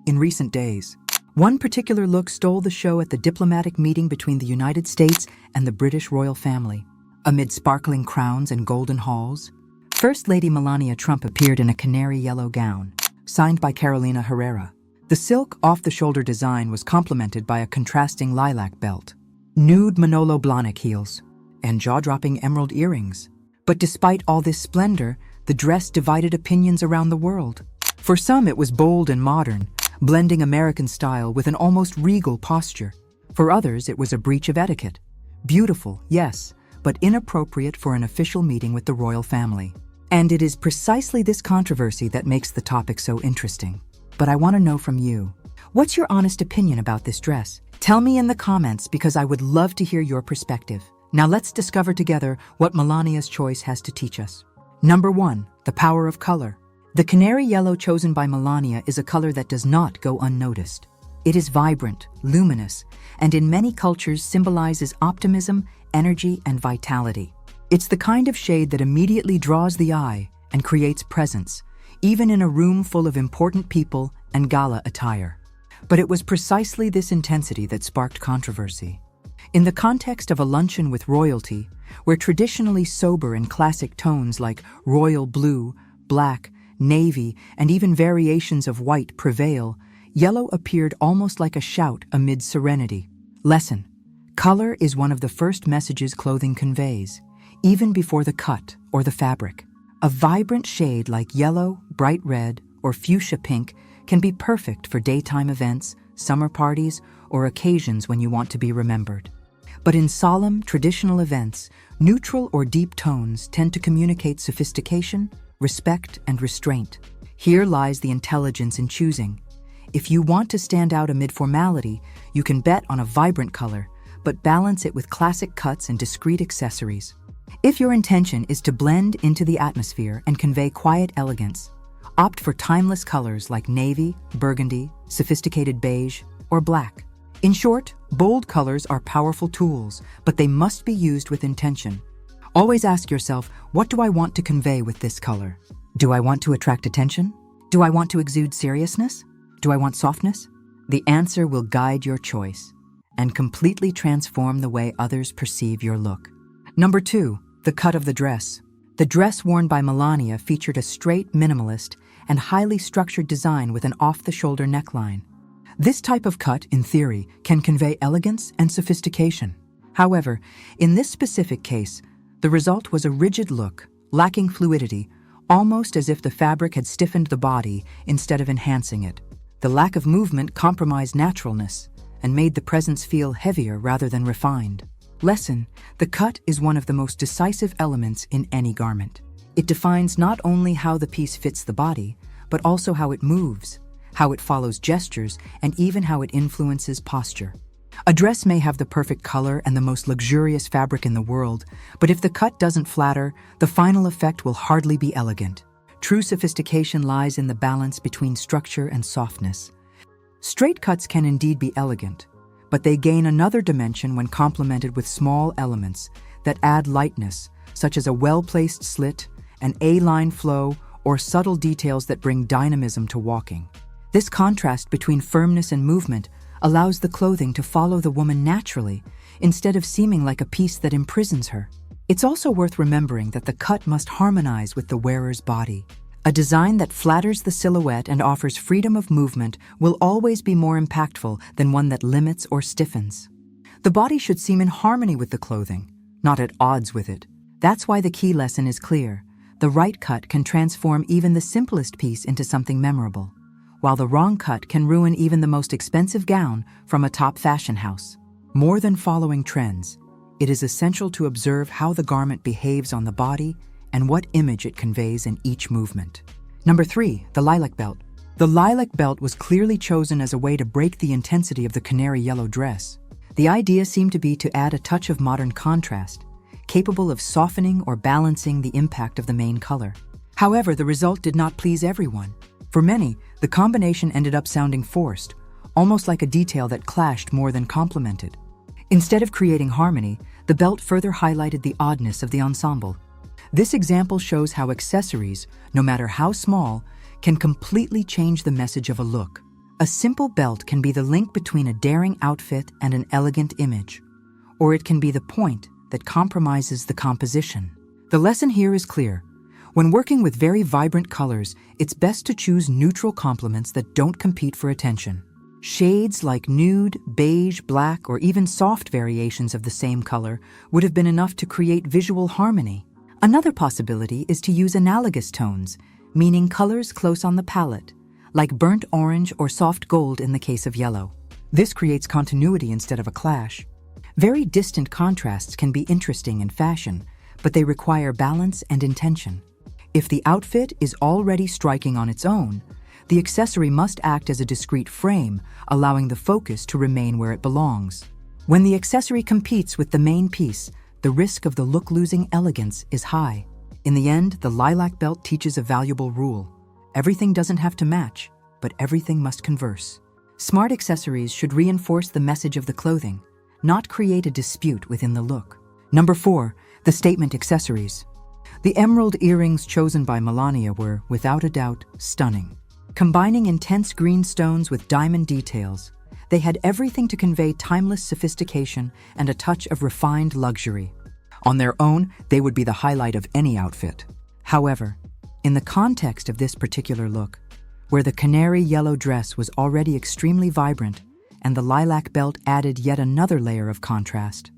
in recent days. One particular look stole the show at the diplomatic meeting between the United States and the British royal family. Amid sparkling crowns and golden halls, First Lady Melania Trump appeared in a canary yellow gown, signed by Carolina Herrera. The silk off-the-shoulder design was complemented by a contrasting lilac belt, nude Manolo Blahnik heels, and jaw-dropping emerald earrings. But despite all this splendor, the dress divided opinions around the world. For some, it was bold and modern, blending American style with an almost regal posture. For others, it was a breach of etiquette. Beautiful, yes, but inappropriate for an official meeting with the royal family. And it is precisely this controversy that makes the topic so interesting. But I want to know from you, what's your honest opinion about this dress? Tell me in the comments because I would love to hear your perspective. Now let's discover together what Melania's choice has to teach us. Number 1, the power of color. The canary yellow chosen by Melania is a color that does not go unnoticed. It is vibrant, luminous, and in many cultures symbolizes optimism, energy, and vitality. It's the kind of shade that immediately draws the eye and creates presence, even in a room full of important people and gala attire. But it was precisely this intensity that sparked controversy. In the context of a luncheon with royalty, where traditionally sober and classic tones like royal blue, black, navy, and even variations of white prevail, yellow appeared almost like a shout amid serenity. Lesson: color is one of the first messages clothing conveys, even before the cut or the fabric. A vibrant shade like yellow, bright red, or fuchsia pink can be perfect for daytime events, summer parties, or occasions when you want to be remembered. But in solemn, traditional events, neutral or deep tones tend to communicate sophistication, respect, and restraint. Here lies the intelligence in choosing. If you want to stand out amid formality, you can bet on a vibrant color, but balance it with classic cuts and discreet accessories. If your intention is to blend into the atmosphere and convey quiet elegance, opt for timeless colors like navy, burgundy, sophisticated beige, or black. In short, bold colors are powerful tools, but they must be used with intention. Always ask yourself, what do I want to convey with this color? Do I want to attract attention? Do I want to exude seriousness? Do I want softness? The answer will guide your choice and completely transform the way others perceive your look. Number 2, the cut of the dress. The dress worn by Melania featured a straight, minimalist, and highly structured design with an off-the-shoulder neckline. This type of cut, in theory, can convey elegance and sophistication. However, in this specific case, the result was a rigid look, lacking fluidity, almost as if the fabric had stiffened the body instead of enhancing it. The lack of movement compromised naturalness and made the presence feel heavier rather than refined. Lesson: the cut is one of the most decisive elements in any garment. It defines not only how the piece fits the body, but also how it moves, how it follows gestures, and even how it influences posture. A dress may have the perfect color and the most luxurious fabric in the world, but if the cut doesn't flatter, the final effect will hardly be elegant. True sophistication lies in the balance between structure and softness. Straight cuts can indeed be elegant, but they gain another dimension when complemented with small elements that add lightness, such as a well-placed slit, an A-line flow, or subtle details that bring dynamism to walking. This contrast between firmness and movement allows the clothing to follow the woman naturally, instead of seeming like a piece that imprisons her. It's also worth remembering that the cut must harmonize with the wearer's body. A design that flatters the silhouette and offers freedom of movement will always be more impactful than one that limits or stiffens. The body should seem in harmony with the clothing, not at odds with it. That's why the key lesson is clear. The right cut can transform even the simplest piece into something memorable, while the wrong cut can ruin even the most expensive gown from a top fashion house. More than following trends, it is essential to observe how the garment behaves on the body and what image it conveys in each movement. Number 3, the lilac belt. The lilac belt was clearly chosen as a way to break the intensity of the canary yellow dress. The idea seemed to be to add a touch of modern contrast, capable of softening or balancing the impact of the main color. However, the result did not please everyone. For many, the combination ended up sounding forced, almost like a detail that clashed more than complemented. Instead of creating harmony, the belt further highlighted the oddness of the ensemble. This example shows how accessories, no matter how small, can completely change the message of a look. A simple belt can be the link between a daring outfit and an elegant image, or it can be the point that compromises the composition. The lesson here is clear. When working with very vibrant colors, it's best to choose neutral complements that don't compete for attention. Shades like nude, beige, black, or even soft variations of the same color would have been enough to create visual harmony. Another possibility is to use analogous tones, meaning colors close on the palette, like burnt orange or soft gold in the case of yellow. This creates continuity instead of a clash. Very distant contrasts can be interesting in fashion, but they require balance and intention. If the outfit is already striking on its own, the accessory must act as a discrete frame, allowing the focus to remain where it belongs. When the accessory competes with the main piece, the risk of the look losing elegance is high. In the end, the lilac belt teaches a valuable rule. Everything doesn't have to match, but everything must converse. Smart accessories should reinforce the message of the clothing, not create a dispute within the look. Number 4, the statement accessories. The emerald earrings chosen by Melania were, without a doubt, stunning. Combining intense green stones with diamond details, they had everything to convey timeless sophistication and a touch of refined luxury. On their own, they would be the highlight of any outfit. However, in the context of this particular look, where the canary yellow dress was already extremely vibrant and the lilac belt added yet another layer of contrast,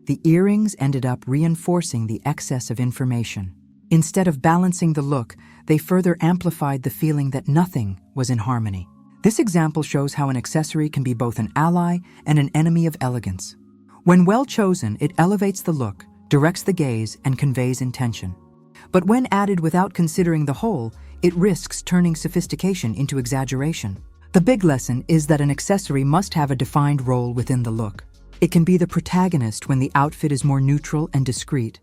the earrings ended up reinforcing the excess of information. Instead of balancing the look, they further amplified the feeling that nothing was in harmony. This example shows how an accessory can be both an ally and an enemy of elegance. When well chosen, it elevates the look, directs the gaze, and conveys intention. But when added without considering the whole, it risks turning sophistication into exaggeration. The big lesson is that an accessory must have a defined role within the look. It can be the protagonist when the outfit is more neutral and discreet,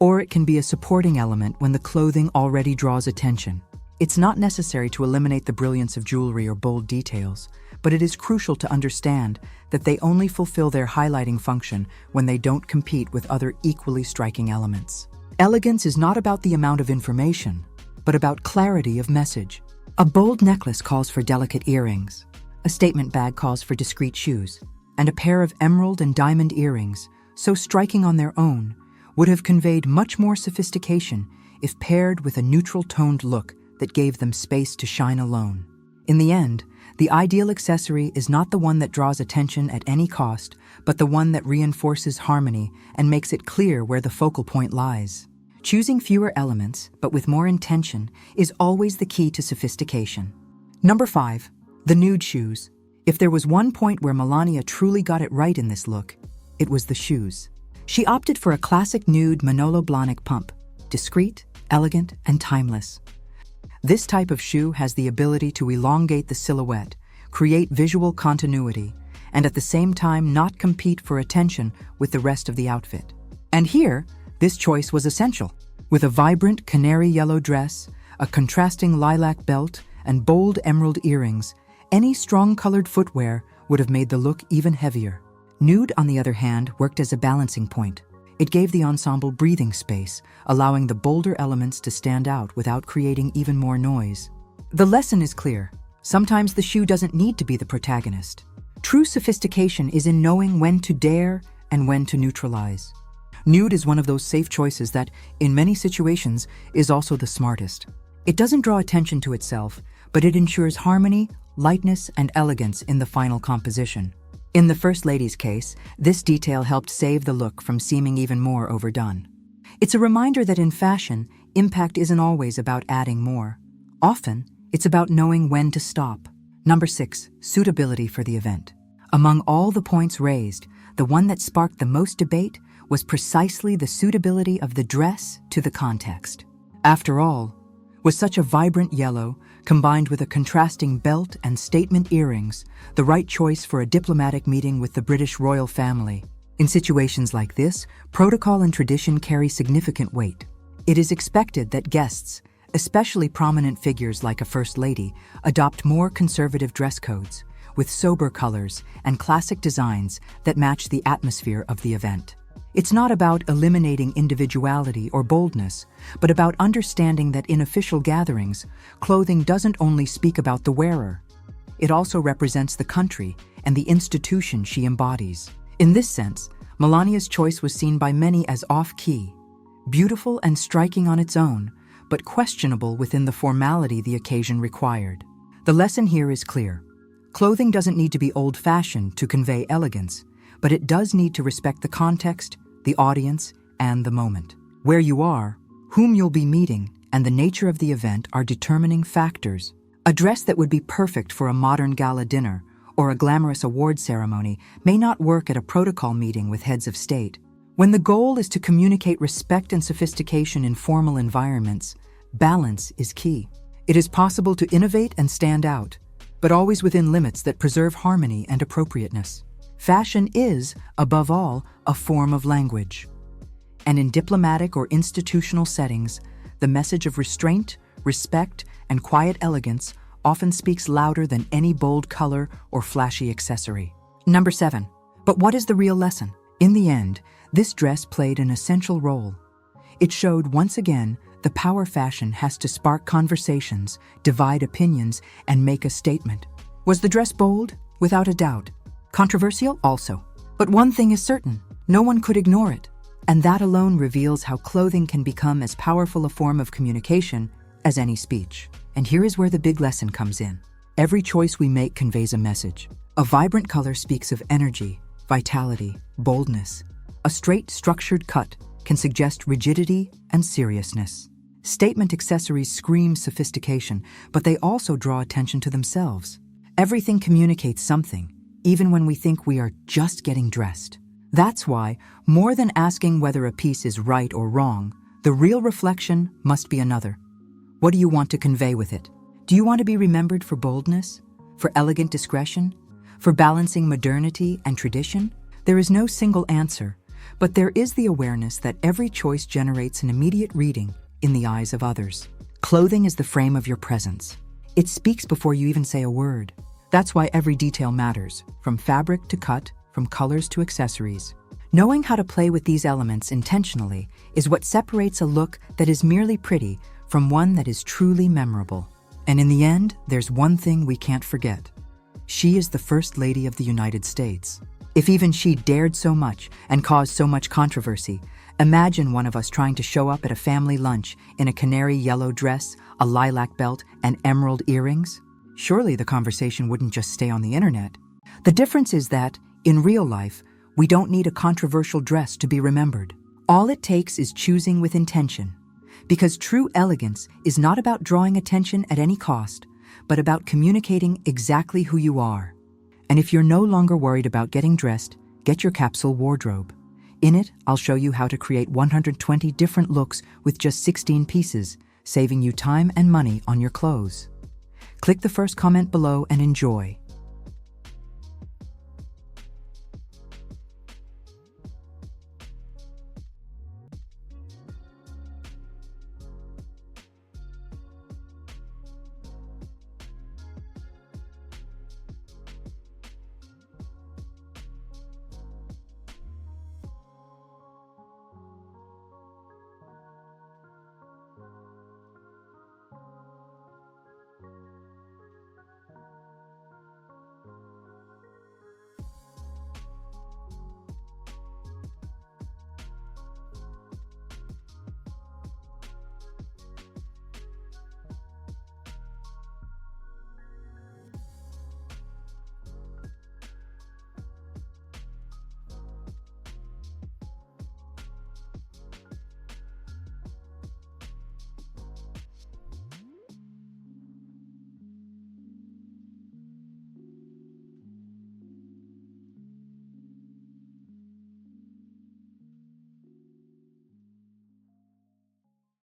or it can be a supporting element when the clothing already draws attention. It's not necessary to eliminate the brilliance of jewelry or bold details, but it is crucial to understand that they only fulfill their highlighting function when they don't compete with other equally striking elements. Elegance is not about the amount of information, but about clarity of message. A bold necklace calls for delicate earrings, a statement bag calls for discreet shoes, and a pair of emerald and diamond earrings, so striking on their own, would have conveyed much more sophistication if paired with a neutral-toned look that gave them space to shine alone. In the end, the ideal accessory is not the one that draws attention at any cost, but the one that reinforces harmony and makes it clear where the focal point lies. Choosing fewer elements, but with more intention, is always the key to sophistication. Number 5, the nude shoes. If there was one point where Melania truly got it right in this look, it was the shoes. She opted for a classic nude Manolo Blahnik pump, discreet, elegant, and timeless. This type of shoe has the ability to elongate the silhouette, create visual continuity, and at the same time not compete for attention with the rest of the outfit. And here, this choice was essential. With a vibrant canary yellow dress, a contrasting lilac belt, and bold emerald earrings, any strong-colored footwear would have made the look even heavier. Nude, on the other hand, worked as a balancing point. It gave the ensemble breathing space, allowing the bolder elements to stand out without creating even more noise. The lesson is clear. Sometimes the shoe doesn't need to be the protagonist. True sophistication is in knowing when to dare and when to neutralize. Nude is one of those safe choices that, in many situations, is also the smartest. It doesn't draw attention to itself, but it ensures harmony, lightness, and elegance in the final composition. In the First Lady's case, this detail helped save the look from seeming even more overdone. It's a reminder that in fashion, impact isn't always about adding more. Often, it's about knowing when to stop. Number 6, suitability for the event. Among all the points raised, the one that sparked the most debate was precisely the suitability of the dress to the context. After all, with such a vibrant yellow, combined with a contrasting belt and statement earrings, the right choice for a diplomatic meeting with the British royal family. In situations like this, protocol and tradition carry significant weight. It is expected that guests, especially prominent figures like a First Lady, adopt more conservative dress codes, with sober colors and classic designs that match the atmosphere of the event. It's not about eliminating individuality or boldness, but about understanding that in official gatherings, clothing doesn't only speak about the wearer. it also represents the country and the institution she embodies. In this sense, Melania's choice was seen by many as off-key, beautiful and striking on its own, but questionable within the formality the occasion required. The lesson here is clear. Clothing doesn't need to be old-fashioned to convey elegance, but it does need to respect the context, the audience, and the moment. Where you are, whom you'll be meeting, and the nature of the event are determining factors. A dress that would be perfect for a modern gala dinner or a glamorous award ceremony may not work at a protocol meeting with heads of state. When the goal is to communicate respect and sophistication in formal environments, balance is key. It is possible to innovate and stand out, but always within limits that preserve harmony and appropriateness. Fashion is, above all, a form of language. And in diplomatic or institutional settings, the message of restraint, respect, and quiet elegance often speaks louder than any bold color or flashy accessory. Number 7. But what is the real lesson? In the end, this dress played an essential role. It showed once again the power fashion has to spark conversations, divide opinions, and make a statement. Was the dress bold? Without a doubt. Controversial? Also. But one thing is certain, no one could ignore it. And that alone reveals how clothing can become as powerful a form of communication as any speech. And here is where the big lesson comes in. Every choice we make conveys a message. A vibrant color speaks of energy, vitality, boldness. A straight, structured cut can suggest rigidity and seriousness. Statement accessories scream sophistication, but they also draw attention to themselves. Everything communicates something, even when we think we are just getting dressed. That's why, more than asking whether a piece is right or wrong, the real reflection must be another. What do you want to convey with it? Do you want to be remembered for boldness? For elegant discretion? For balancing modernity and tradition? There is no single answer, but there is the awareness that every choice generates an immediate reading in the eyes of others. Clothing is the frame of your presence. It speaks before you even say a word. That's why every detail matters, from fabric to cut, from colors to accessories. Knowing how to play with these elements intentionally is what separates a look that is merely pretty from one that is truly memorable. And in the end, there's one thing we can't forget. She is the First Lady of the United States. If even she dared so much and caused so much controversy, imagine one of us trying to show up at a family lunch in a canary yellow dress, a lilac belt, and emerald earrings. Surely the conversation wouldn't just stay on the internet. The difference is that, in real life, we don't need a controversial dress to be remembered. All it takes is choosing with intention. Because true elegance is not about drawing attention at any cost, but about communicating exactly who you are. And if you're no longer worried about getting dressed, get your capsule wardrobe. In it, I'll show you how to create 120 different looks with just 16 pieces, saving you time and money on your clothes. Click the first comment below and enjoy.